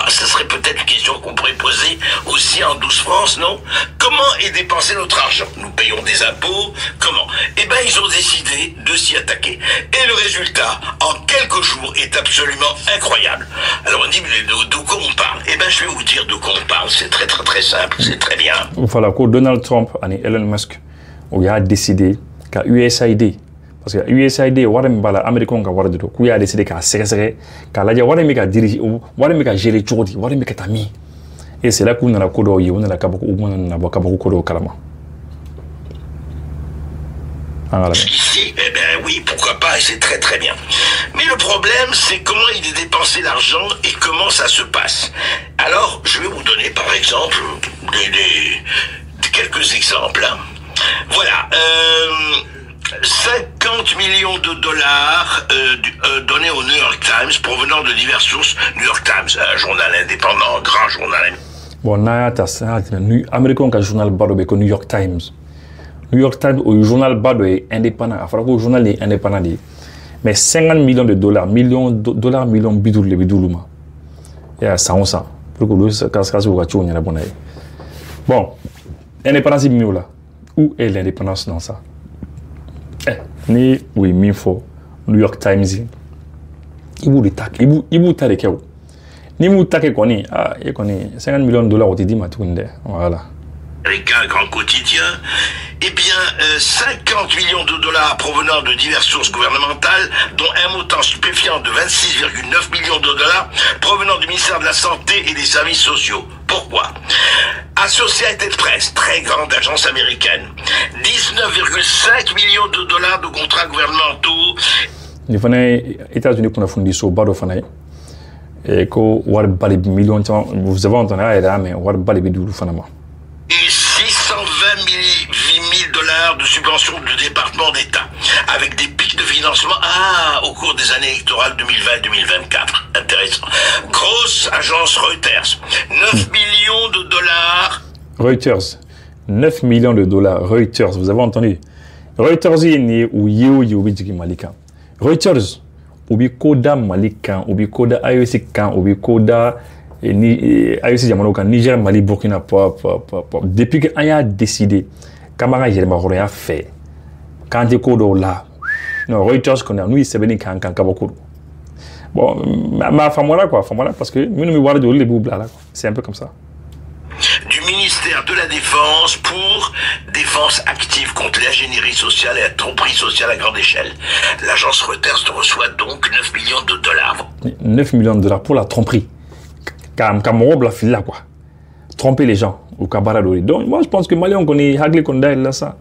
Ce serait peut-être une question qu'on pourrait poser aussi en douce France, non? Comment est dépensé notre argent? Nous payons des impôts, comment? Eh bien, ils ont décidé de s'y attaquer. Et le résultat, en quelques jours, est absolument incroyable. Alors on dit, mais de quoi on parle? Eh bien, je vais vous dire de quoi on parle. C'est très très très simple, c'est très bien. Voilà, que Donald Trump et Elon Musk ont décidé qu'à USAID, parce que USAID warem bala américain ka warde do ku ya décidé ka séré ka laja warem ka diriger warem ka gérer chodi warem ka tami et c'est là qu'on a la kodo yi on a la kabako ou on a kabako kodo kalama Ici, eh bien oui, pourquoi pas, et c'est très très bien. Mais le problème, c'est comment il est dépensé l'argent et comment ça se passe. Alors, je vais vous donner par exemple quelques exemples. Voilà, 50 millions de dollars donnés au New York Times provenant de diverses sources. New York Times, un journal indépendant, grand journal. Bon, nayata ça, Américain ka journal bado be ko New York Times. New York Times au journal bado est indépendant. Il faut que le journal est indépendant. Mais 50 millions de dollars, millions bidoul le bidouluma. Il y a ça on ça. Pour que le casse ou gacho nyana bonaye. Bon, indépendance est là. Où est l'indépendance dans ça? Ni oui minfo New York Times. Ibu de tak, ibu tare kew. Ni mu take koni, et koni 50 millions de dollars au dit matunde. Voilà. Américain, grand quotidien, eh bien, 50 millions de dollars provenant de diverses sources gouvernementales, dont un montant stupéfiant de 26,9 millions de dollars provenant du ministère de la Santé et des Services sociaux. Pourquoi? Associated Press, très grande agence américaine, 19,5 millions de dollars de contrats gouvernementaux. Les États-Unis qu'on a fondé sur Bado Fanaï, et qu'on va parler de millions de temps, vous avez entendu, mais on va parler de Fanama. Et 620 000 dollars de subventions du département d'État, avec des pics de financement au cours des années électorales 2020-2024. Intéressant. Grosse agence Reuters, 9 millions de dollars. Reuters, 9 millions de dollars. Reuters, vous avez entendu? Reuters est né au Yéo Malika. Reuters, ubi koda Malika, ubi koda IOC kan, ubi koda IOC Jamanokan, Niger, Mali, Burkina Faso. Depuis qu'on a décidé, Kamara Yerma a fait, quand il est là, non, Reuters qu'on a, nous, c'est venu quand Kabakuru. Bon, ma femme là, quoi, parce que nous nous voyons de les boubles là, c'est un peu comme ça. Du ministère de la Défense pour défense active contre l'ingénierie sociale et la tromperie sociale à grande échelle. L'agence Reuters reçoit donc 9 millions de dollars. 9 millions de dollars pour la tromperie. Comme la file là, quoi. Tromper les gens au Kabaradori. Donc, moi, je pense que Mali, on connaît Hagli Kondaï là, ça.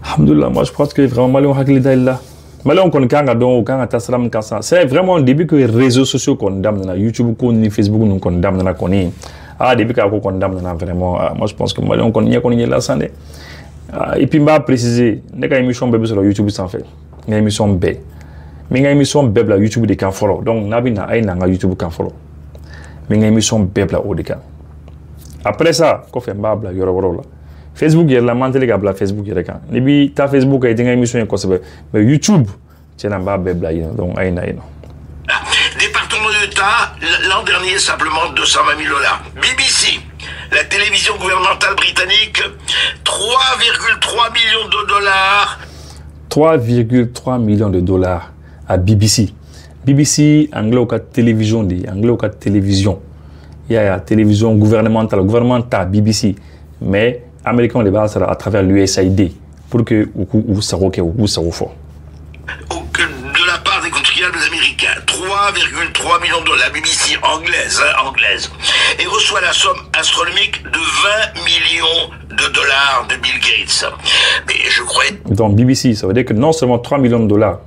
Alhamdoulilah, moi, je pense que vraiment Mali, on Hagli Daï là. Mali, on connaît Kanga Don, Kanga Tassalam, Kassa. C'est vraiment au début que les réseaux sociaux condamnent, YouTube, Facebook, nous condamnent, nous connaissons. Depuis qu'on condamne vraiment, moi je pense que Mali, on connaît là, ça. Et puis, je vais préciser, il y a une émission sur YouTube sans fait. Il y a une émission B. Mais il y a une émission B sur YouTube de Canfolo. Donc, il y a une YouTube Canfolo. Mais il y a une émission B sur YouTube. Après ça, il y a une émission Facebook, il y a la mentalité de Facebook. Et puis, ta Facebook, il y a une émission mais YouTube, c'est un B. Donc, il y a une Département d'État, l'an dernier, simplement 220 000 dollars. BBC, la télévision gouvernementale britannique, 3,3 millions de dollars. 3,3 millions de dollars à BBC. BBC, anglais ou télévision, anglais ou télévision. Il y a la télévision gouvernementale, BBC. Mais, américains, les bases à travers l'USAID pour que vous sachiez où ça vous faut. De la part des contribuables américains, 3,3 millions de dollars, la BBC anglaise, et reçoit la somme astronomique de 20 millions de dollars de Bill Gates. Mais je croyais... Donc BBC, ça veut dire que non seulement 3 millions de dollars,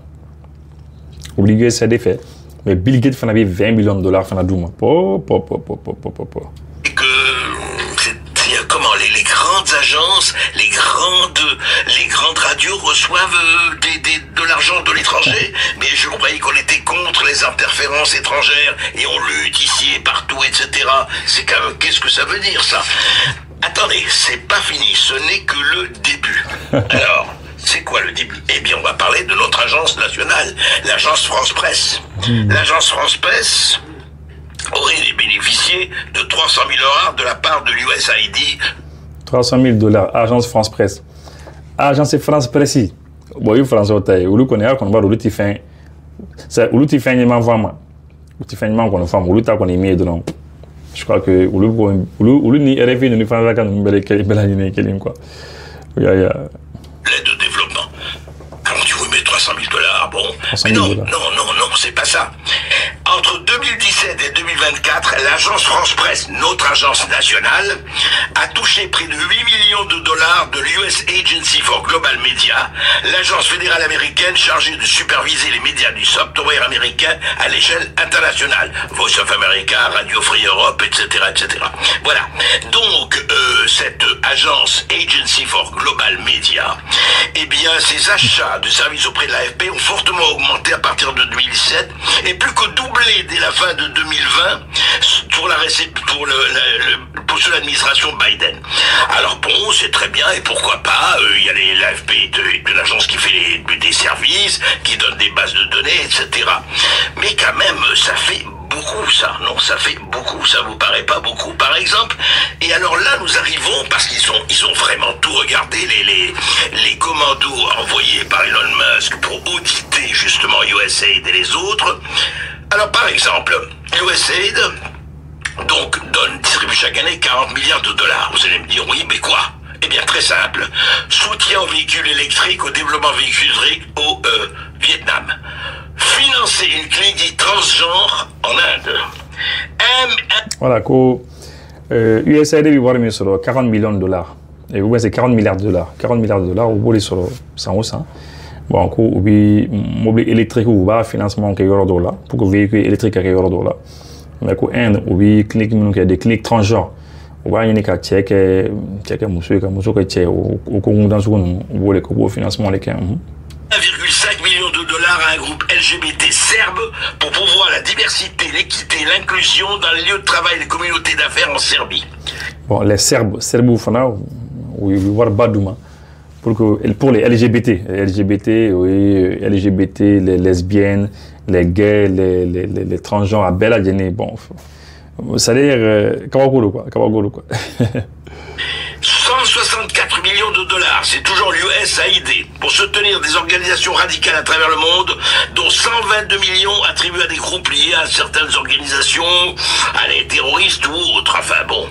obligé c'est des faits, mais Bill Gates fait 20 millions de dollars, fait la douma. Et que... Comment les grandes agences, les grandes radios reçoivent de l'argent de l'étranger, mais je croyais qu'on était contre les interférences étrangères et on lutte ici et partout, etc. C'est quand même, qu'est-ce que ça veut dire ça? Attendez, c'est pas fini, ce n'est que le début. Alors, c'est quoi le début? Eh bien, on va parler de notre agence nationale, l'agence France Presse. L'agence France Presse aurait bénéficié de 300 000 dollars de la part de l'USAID. 300 000 dollars, agence France Presse. Agence France Presse. Bon, il faut France Presse. Vous connaissez qu'on va rouler fin. C'est où tu fais une femme. Où tu fais une femme qu'on femme. Où tu as qu'on est mis dedans. Je crois que où ni RFI ne nous fait pas qu'on belle quoi. L'aide au développement. Alors tu veux mettre 300 000 dollars, bon. Mais non, c'est pas ça. entre 2017 et 2024, l'agence France Presse, notre agence nationale, a touché près de 8 millions de dollars de l'US Agency for Global Media, l'agence fédérale américaine chargée de superviser les médias du software américain à l'échelle internationale. Voice of America, Radio Free Europe, etc., etc. Voilà. Donc, cette agence Agency for Global Media, eh bien, ses achats de services auprès de l'AFP ont fortement augmenté à partir de 2007 et plus que doublé dès la fin de 2020 pour l'administration Biden. Alors bon, c'est très bien et pourquoi pas, il y a l'AFP de l'agence qui fait des services, qui donne des bases de données, etc. Mais quand même, ça fait beaucoup ça, non, ça fait beaucoup, ça vous paraît pas beaucoup par exemple? Et alors là nous arrivons, parce ils ont vraiment tout regardé, les commandos envoyés par Elon Musk pour auditer justement USAID et les autres. Alors par exemple, USAID donc distribue chaque année 40 milliards de dollars. Vous allez me dire oui, mais quoi? Eh bien très simple, soutien aux véhicules électriques, au développement véhicule au Vietnam. Financer une clinique transgenre en Inde. Voilà, USAID est 40 millions de dollars. Et vous c'est 40 milliards de dollars. 40 milliards de dollars, vous voulez sur 100. Bon, vous avez mobile électrique ou bas financement qui est euro dollar pour que véhicule électrique est euro dollar. Mais pour Inde, vous avez des cliniques transgenres. Vous avez une check monsieur qui au Congo dans vous voulez que vous financement les 1,5 million de dollars à un groupe LGBT serbe pour promouvoir la diversité, l'équité et l'inclusion dans les lieux de travail et les communautés d'affaires en Serbie. Bon, les Serbes, oui, voir Badouma. Pour les LGBT, les lesbiennes, les gays, les transgenres à Bella Djene, bon, c'est-à-dire, Kawagolo quoi. 164 millions de dollars, c'est toujours l'USAID, pour soutenir des organisations radicales à travers le monde, dont 122 millions attribués à des groupes liés à certaines organisations, allez, terroristes ou autres, enfin bon.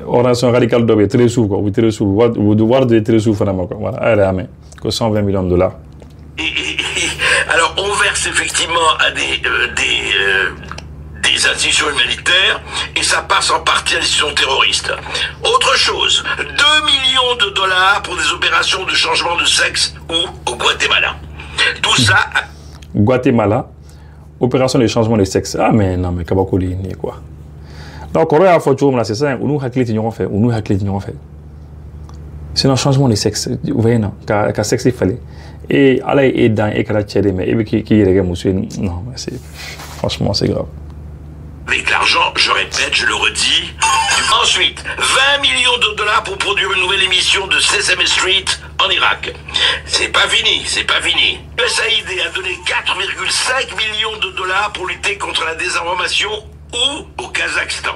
Organisation radicale d'Obé, très sous, quoi, vous devez très sous, voilà, allez, que 120 millions de dollars. Alors, on verse effectivement à des institutions humanitaires et ça passe en partie à des institutions terroristes. Autre chose, 2 millions de dollars pour des opérations de changement de sexe au Guatemala. Tout ça... Guatemala, opération de changement de sexe. Ah mais non, mais Kabakoli, quoi. Donc, c'est ça, on nous fait. C'est un changement de sexe. Vous voyez, non, qu'à sexe il fallait. Et aller et dans et qu'à la mais et qui est non, mais c'est franchement c'est grave. Avec l'argent, je répète, je le redis. Ensuite, 20 millions de dollars pour produire une nouvelle émission de Sesame Street en Irak. C'est pas fini. USAID a donné 4,5 millions de dollars pour lutter contre la désinformation au Kazakhstan.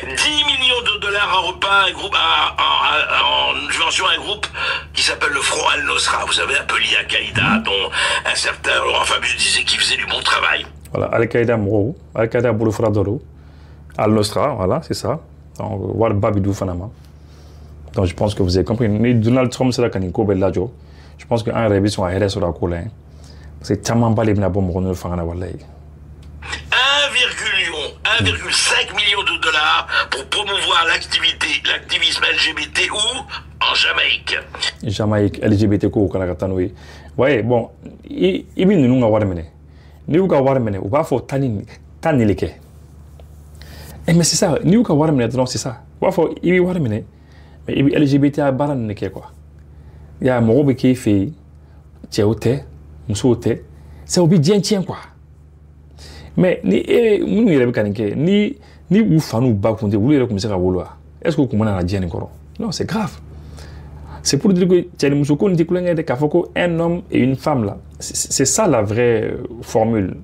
10 millions de dollars en repas, en subvention à un groupe qui s'appelle le Front Al-Nosra. Vous savez, un peu lié à Al-Qaïda, dont un certain Laurent Fabius disait qu'il faisait du bon travail. Voilà, Al-Qaïda Moro, Al-Qaïda Boulofradoro, Al-Nosra, voilà, c'est ça. Donc, War Babidou Fanama. Donc, je pense que vous avez compris. Donald Trump, c'est là qu'on est Belladio. Je pense qu'un révision à RS sur la colère. C'est tellement pas les bonnes pour nous faire un Walay. 1,5 million de dollars pour promouvoir l'activisme LGBT en Jamaïque. Jamaïque, LGBT, oui. Ouais, bon, il nous a warmené. Nous avons warmené, ou pas faut tanileke. Mais c'est ça, nous avons warmené, donc c'est ça. Ou faut il warmené, mais LGBT a baran quoi. Il y a un mot qui fait, tchéoté, moussouté, c'est obédientien quoi. Mais ni ou fanou ba konté vous le comme ça vouloir est-ce que comment na djeni koro non c'est grave c'est pour dire que tchani musoko ndi kulenge de kafoko un homme et une femme là c'est ça la vraie formule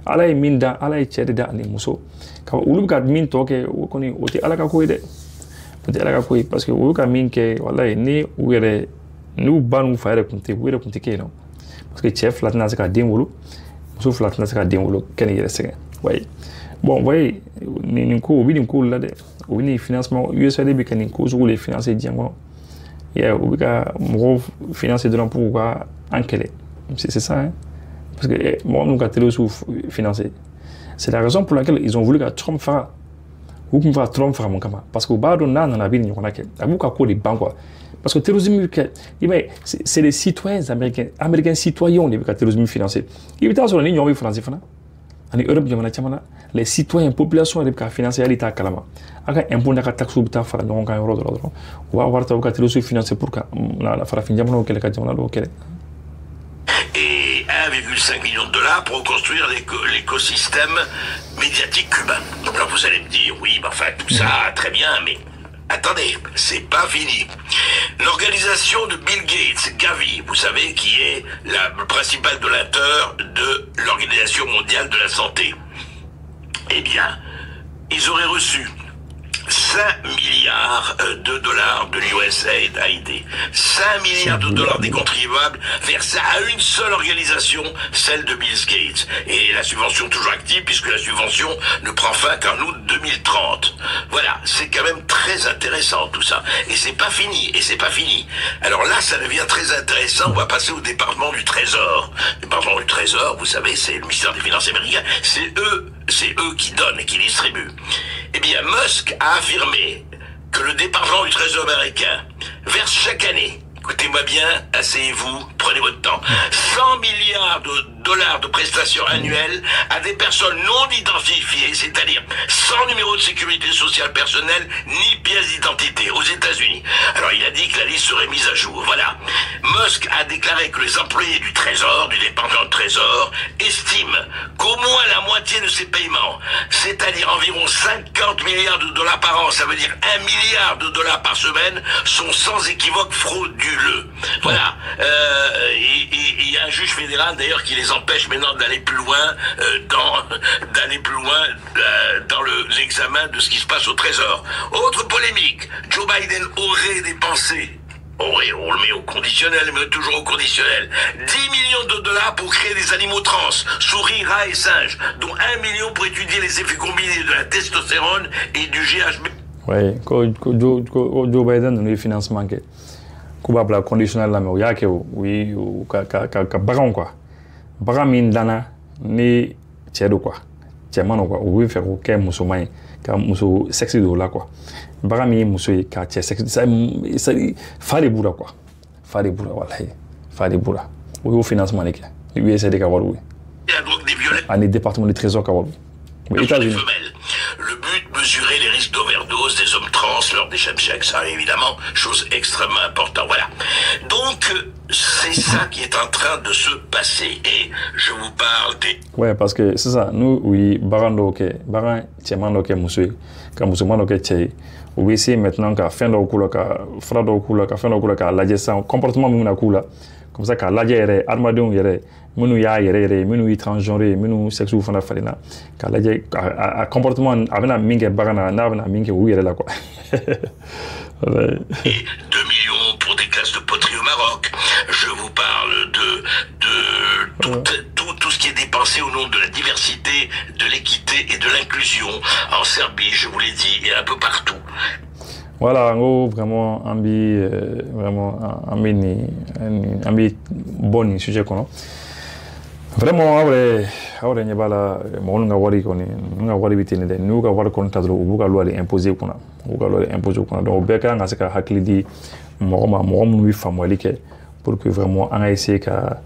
ala e minda ala e tchede da ni muso ka ulu ka min toke koni oti ala ka koide peut ala ka koide parce que ulu ka min ke wallahi ni were nous banu faire konté were konté ke non parce que chef la tna ka demulu sauf la tna ka demulu ken yere segen ouais bon voyez ni ko bi ni ko la de o ni financement USAID bi kan ko zo les financer diango ya o bi ka mo financer de pour quoi enkele C'est ça, hein. Parce que moi, nous, avons financé. C'est la raison pour laquelle ils ont voulu que Trump fasse. Ou qu'on va Trump faire mon camarade. Parce que Bado n'a pas bien, on a que. Abu kako les banques quoi. Parce que le terrorisme, c'est les citoyens américains citoyens qui ont le terrorisme financé. Il y a des gens qui financé. En Europe, les citoyens, la population qui ont financé l'État Kalama. Avec un impôt de taxe ou de taxe, on va avoir le terrorisme financé pour que la farafine jamana ou quelque chose. Et 1,5 million de dollars pour reconstruire l'écosystème médiatique cubain. Alors vous allez me dire, oui, mais enfin tout ça, très bien, mais attendez, c'est pas fini. L'organisation de Bill Gates, Gavi, vous savez, qui est le principal donateur de l'Organisation mondiale de la santé, eh bien, ils auraient reçu 5 milliards de dollars de l'USAID. 5 milliards de dollars des contribuables versés à une seule organisation, celle de Bill Gates. Et la subvention toujours active puisque la subvention ne prend fin qu'en août 2030. Voilà, c'est quand même très intéressant tout ça. Et c'est pas fini, Alors là, ça devient très intéressant. On va passer au département du Trésor. Le département du Trésor, vous savez, c'est le ministère des Finances américain. C'est eux qui donnent et qui distribuent. Eh bien, Musk a affirmé que le département du Trésor américain verse chaque année, écoutez-moi bien, asseyez-vous, prenez votre temps, 100 milliards de dollars de prestations annuelles à des personnes non identifiées, c'est-à-dire sans numéro de sécurité sociale personnelle ni pièce d'identité aux États-Unis. Alors il a dit que la liste serait mise à jour. Voilà. Musk a déclaré que les employés du Trésor, du département de Trésor, estiment qu'au moins la moitié de ces paiements, c'est-à-dire environ 50 milliards de dollars par an, ça veut dire 1 milliard de dollars par semaine, sont sans équivoque frauduleux. Voilà. Il y a un juge fédéral d'ailleurs qui les empêche maintenant d'aller plus loin dans l'examen de ce qui se passe au Trésor. Autre polémique, Joe Biden aurait dépensé, on le met au conditionnel, mais toujours au conditionnel, 10 millions de dollars pour créer des animaux trans, souris, rats et singes, dont 1 million pour étudier les effets combinés de la testostérone et du GHB. Oui, Joe Biden a eu financement que Kuba bla conditionnel là, mais il y a que oui, baron quoi. Baga min dana ni cɛdo quoi cɛman quoi o bɛ fɛ ko kɛ musoman ye ka muso sexy dɔ la quoi baga min ye muso ye ka cɛ sexy fa de b'u la quoi fa de b'u la walahi fa de b'u la o y'o financement de kɛ USAID ka wariw ye ani département du trésor ka wariw ye États-Unis. Le but, mesurer les risques d'overdose des hommes trans lors des chemcheks, ça évidemment, chose extrêmement importante. Voilà. Donc, c'est ça qui est en train de se passer. Et je vous parle des... Ouais, parce que c'est ça. Nous, oui, barando ke, baran tchemando ke musui, ka musumando ke tchei. Oui, c'est maintenant qu'à fin de coula, qu'à fin de coula, qu'à fin de coula, qu'à l'adjet ça, comportement muna coula. Comme ça, qu'à l'adjet yere, armadon yere, munu ya yere, munu transgenré, munu sexu fana falina. Qu'à l'adjet, à comportement, avena minge barana, n'avena minge ou yere là quoi. 2 millions pour des classes de poterie au Maroc. Je vous parle de tout ce qui est dépensé au nom de la diversité, de l'équité et de l'inclusion en Serbie, je vous l'ai dit, et un peu partout. Voilà, en gros, vraiment, bon sujet qu'on a. Vraiment, après, n'y a pas la, mon gawari koni, ngawari bitene de, nous gawari koni tadro, ou gawari loi imposé qu'on a, ou gawari imposé qu'on a. Donc, beka nga seka hakili di, moi nous famille que, pour que vraiment on essaie quand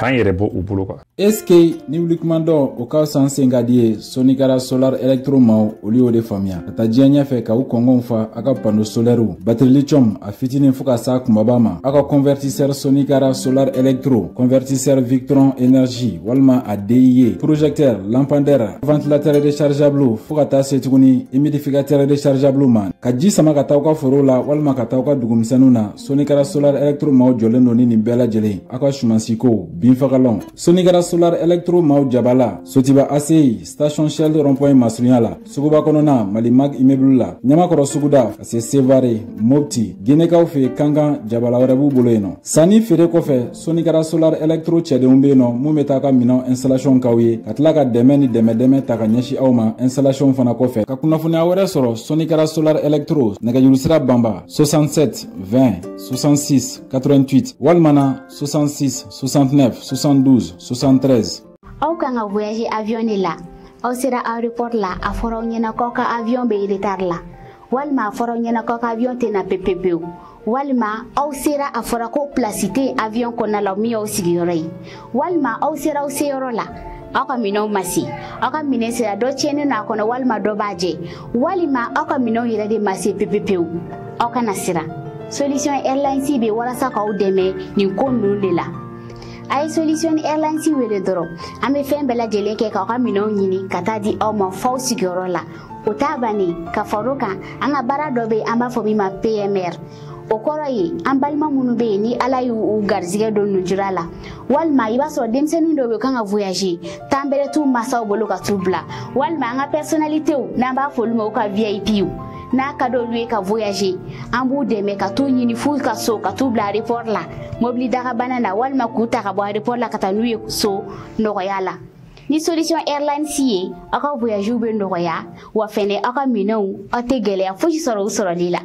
il est beau au boulot quoi. Est-ce que ni wulikuma dɔ o ka san sen ka di ye sɔnni kɛra solar electro ma olu y'o de faamuya ka taa diɲɛ ɲɛfɛ ka u kɔngɔnw fa a ka panneau solaire batterie lithium a fitinin fo ka sa kumaba ma a ka convertisseur sɔnni kɛra solar electro convertisseur Victron énergie walima a DIE projecteur lampadaire ventilateur rechargeable fo ka taa se tuguni humidificateur rechargeable ma ka ji sama ka taa u ka foro la walima ka taa u ka dugumisɛnninw na sɔnni kɛra solar electro ma jɔlen don ni nin bɛɛ lajɛlen a ka sumansiko binfagalon Sonikara Solar Electro Mau Jabala Sotiba ACI Station Shell Rond-Point Masunya la Suguba Konona Malimag Immeuble la Nyamakoro Suguda Ase Sevare Mopti Ginekaw fe Kangan Jabala wɛrɛ bolo yen nɔ sanni feere kɔfɛ Sonikara Solar Electro cɛdenw bɛ yen nɔ mun bɛ taa ka minɛn installation k'aw ye ka tila ka dɛmɛ ni dɛmɛ ta ka ɲɛsin aw ma installation fana kɔfɛ ka kunnafoniya wɛrɛ sɔrɔ Sonikara Solar Electro nɛgɛjurusira banba 67 20 66 88 walima 66 69 72 73. Aw kan ka voyager avion la aw sera aéroport la a fɔra aw ɲɛna k'aw ka avion bɛ retard la walima a fɔra aw ɲɛna k'aw ka avion tɛna pepepewu walima aw sera a fɔra ko place tɛ avion kɔnɔna la min y'aw sigiyɔrɔ ye walima aw sera aw seyɔrɔ la aw ka minɛnw ma se aw ka minɛn sera dɔ tiɲɛnen no a kɔnɔ walima dɔ b'a jɛ walima aw ka minɛnw yɛrɛ de ma se pepepewu aw kana siran Solution Airlines bɛ walasa k'aw dɛmɛ nin ko ninnu de la a ye Solution Airlines wele dɔrɔn an bɛ fɛn bɛɛ lajɛlen kɛ k'aw ka minɛnw ɲini ka taa di aw ma f'aw sigiyɔrɔ la o t'a bannen ka far'o kan an ka baara dɔ bɛ yen an b'a fɔ min ma PMR o kɔrɔ ye an balima minnu bɛ yen ni Ala y'u garizigɛ don nujura la walima i b'a sɔrɔ denmisɛnnin dɔw bɛ kan ka voyager temps bɛrɛ t'u masaw bolo ka t'u bila walima an ka personnalitéw n'an b'a fɔ olu ma ka VIPw n'a ka d'olu ye ka voyager an b'u dɛmɛ ka t'u ɲini f'u ka so ka t'u bila aéroport la mobili dagabana na walima k'u ta ka bɔ aéroport la ka taa n'u ye so nɔgɔya la ni Solution Airlines ye aw ka voyagew bɛ nɔgɔya wa fɛnɛ aw ka minɛnw aw tɛ gɛlɛya fosi sɔrɔ u sɔrɔli la